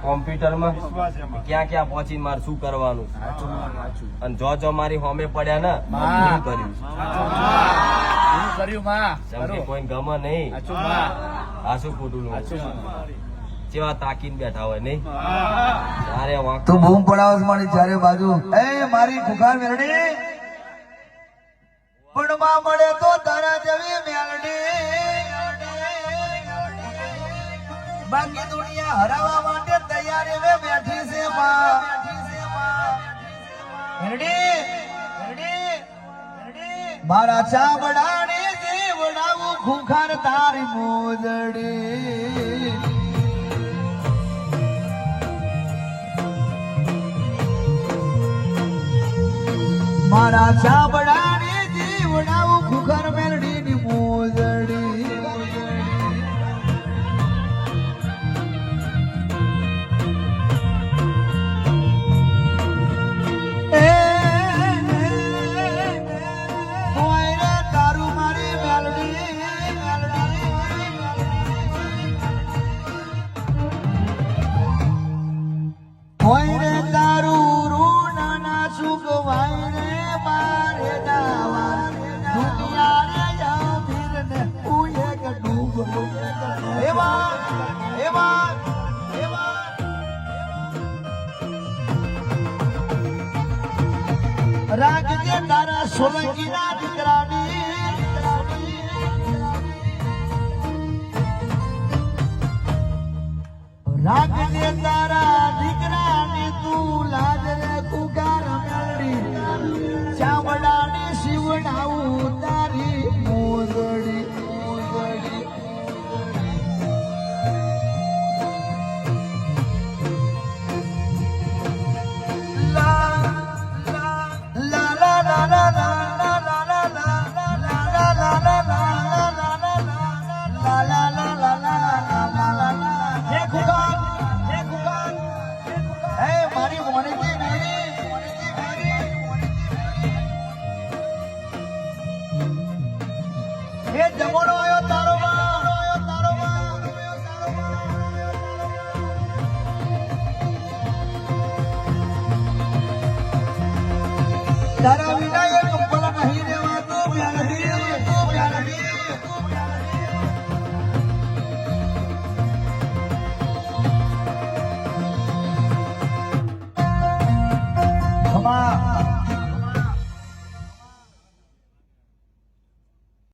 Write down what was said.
કોમ્પ્યુટરમાં ક્યાં ક્યાં પહોંચી મારે શું કરવાનું અને જો મારી હોમે પડ્યા ને શું કર્યું કોઈ ગમે નહીં આ શું ખોટું જેવા તાકીને બેઠા હોય નહીં તું બૂમ પડાવસ મારી ચારે બાજુ એ મારી ખુખાર મેરડી પણ માં મળે તો તારા જેવી મેરડી બાકી દુનિયા હરાવવા માટે તૈયાર હવે બેઠી છે મારા ચામડાની જીવડાવું ખુખાર તારી મોજડી મારા ચામડાની જીવડાવું ખુખાર મેરડીની મોજડી રાખજે તારા સોલંકી ના દીકરાની રાખજે તારા દીકરાની તું લાજ રે કુકાર મેળડી ચામડાની શિવડાવું તારી મોજડી તારા